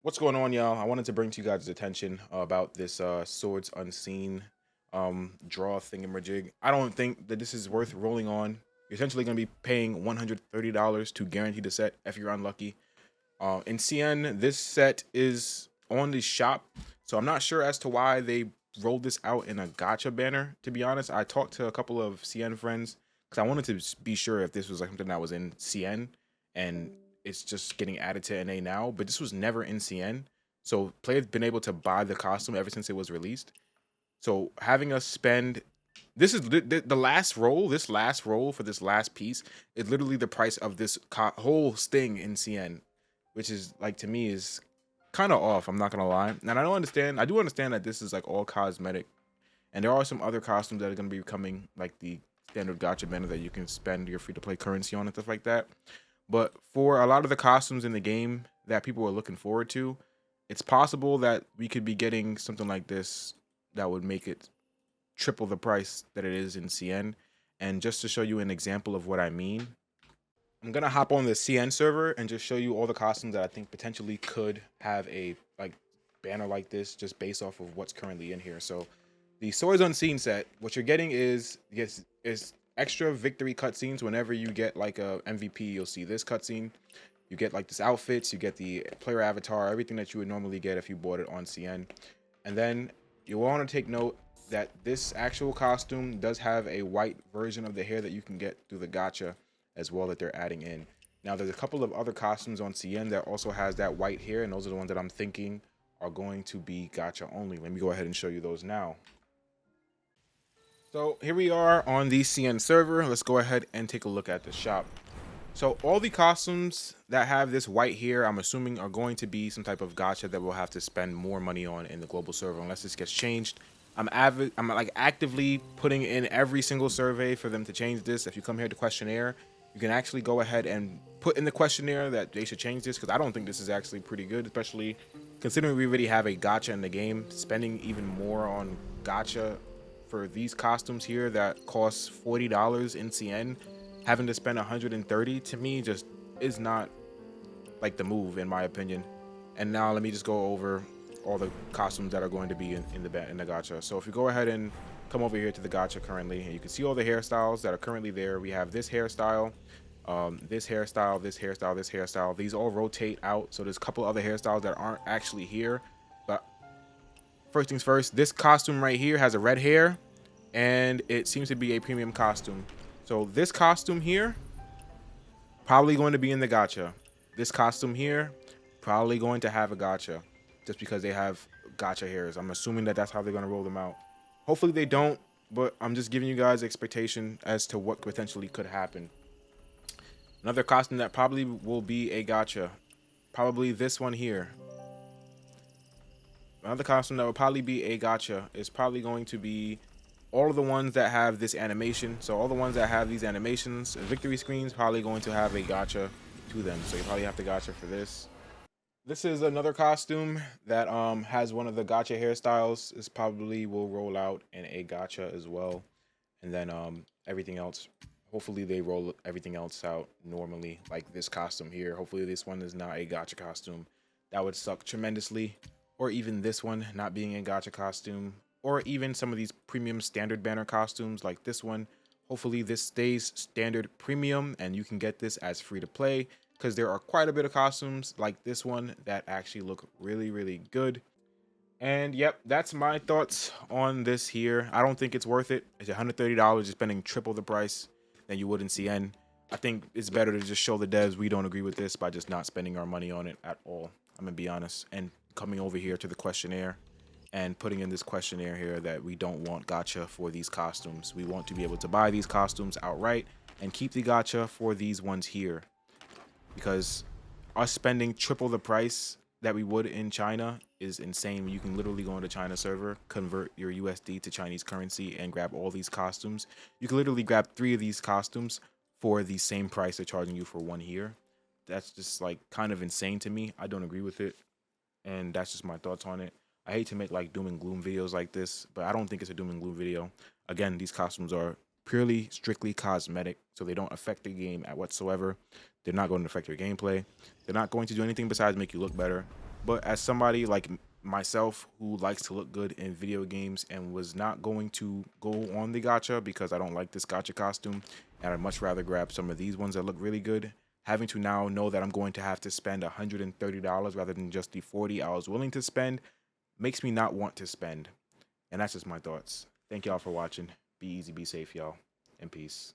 What's going on, y'all? I wanted to bring to you guys' attention about this Swords Unseen draw thingamajig. I don't think that this is worth rolling on. You're essentially going to be paying $130 to guarantee the set if you're unlucky. In CN, this set is on the shop, so I'm not sure as to why they rolled this out in a gacha banner. To be honest, I talked to a couple of CN friends because I wanted to be sure if this was like something that was in CN and it's just getting added to NA now, but this was never in CN. So players been able to buy the costume ever since it was released. So having us spend this is the last roll. This last roll for this last piece is literally the price of this whole thing in CN, which is like to me is kind of off. I'm not gonna lie, and I don't understand. I do understand that this is like all cosmetic, and there are some other costumes that are gonna be coming, like the standard gacha banner that you can spend your free to play currency on and stuff like that. But for a lot of the costumes in the game that people are looking forward to, it's possible that we could be getting something like this that would make it triple the price that it is in CN. And just to show you an example of what I mean, I'm gonna hop on the CN server and just show you all the costumes that I think potentially could have a like banner like this just based off of what's currently in here. So the Swords Unseen set, what you're getting is yes is extra victory cutscenes. Whenever you get like a MVP, you'll see this cutscene. You get like this outfits, you get the player avatar, everything that you would normally get if you bought it on CN. And then you want to take note that this actual costume does have a white version of the hair that you can get through the gacha as well that they're adding in. Now there's a couple of other costumes on CN that also has that white hair, and those are the ones that I'm thinking are going to be gacha only. Let me go ahead and show you those now. So here we are on the CN server. Let's go ahead and take a look at the shop. So all the costumes that have this white here, I'm assuming are going to be some type of gacha that we'll have to spend more money on in the global server unless this gets changed. I'm like actively putting in every single survey for them to change this. If you come here to questionnaire, you can actually go ahead and put in the questionnaire that they should change this because I don't think this is actually pretty good, especially considering we already have a gacha in the game. Spending even more on gacha for these costumes here that costs $40 in CN, having to spend 130 to me just is not like the move in my opinion. And now let me just go over all the costumes that are going to be in the gacha. So if you go ahead and come over here to the gacha currently, and you can see all the hairstyles that are currently there. We have this hairstyle, this hairstyle, this hairstyle, this hairstyle. These all rotate out. So there's a couple other hairstyles that aren't actually here. But first things first, this costume right here has a red hair, and it seems to be a premium costume. So this costume here, probably going to be in the gacha. This costume here, probably going to have a gacha, just because they have gacha hairs. I'm assuming that that's how they're going to roll them out. Hopefully they don't, but I'm just giving you guys expectation as to what potentially could happen. Another costume that probably will be a gacha, probably this one here. Another costume that will probably be a gacha is probably going to be all of the ones that have this animation. So all the ones that have these animations, victory screens, probably going to have a gacha to them. So you probably have to gacha for this. This is another costume that has one of the gacha hairstyles. This probably will roll out in a gacha as well. And then everything else, hopefully they roll everything else out normally, like this costume here. Hopefully this one is not a gacha costume. That would suck tremendously. Or even this one not being a gacha costume, or even some of these premium standard banner costumes like this one. Hopefully this stays standard premium and you can get this as free to play, because there are quite a bit of costumes like this one that actually look really, really good. And yep, that's my thoughts on this here. I don't think it's worth it. It's $130, you're spending triple the price than you would in CN. I think it's better to just show the devs we don't agree with this by just not spending our money on it at all. I'm gonna be honest. And coming over here to the questionnaire and putting in this questionnaire here that we don't want gacha for these costumes. We want to be able to buy these costumes outright and keep the gacha for these ones here, because us spending triple the price that we would in China is insane. You can literally go into China server, convert your USD to Chinese currency, and grab all these costumes. You can literally grab 3 of these costumes for the same price they're charging you for one here. That's just like kind of insane to me. I don't agree with it, and that's just my thoughts on it. I hate to make like doom and gloom videos like this, but I don't think it's a doom and gloom video. Again, these costumes are purely, strictly cosmetic, so they don't affect the game at whatsoever. They're not going to affect your gameplay. They're not going to do anything besides make you look better. But as somebody like myself who likes to look good in video games and was not going to go on the gacha because I don't like this gacha costume and I'd much rather grab some of these ones that look really good, having to now know that I'm going to have to spend $130 rather than just the 40 I was willing to spend makes me not want to spend. And that's just my thoughts. Thank y'all for watching. Be easy, be safe, y'all, and peace.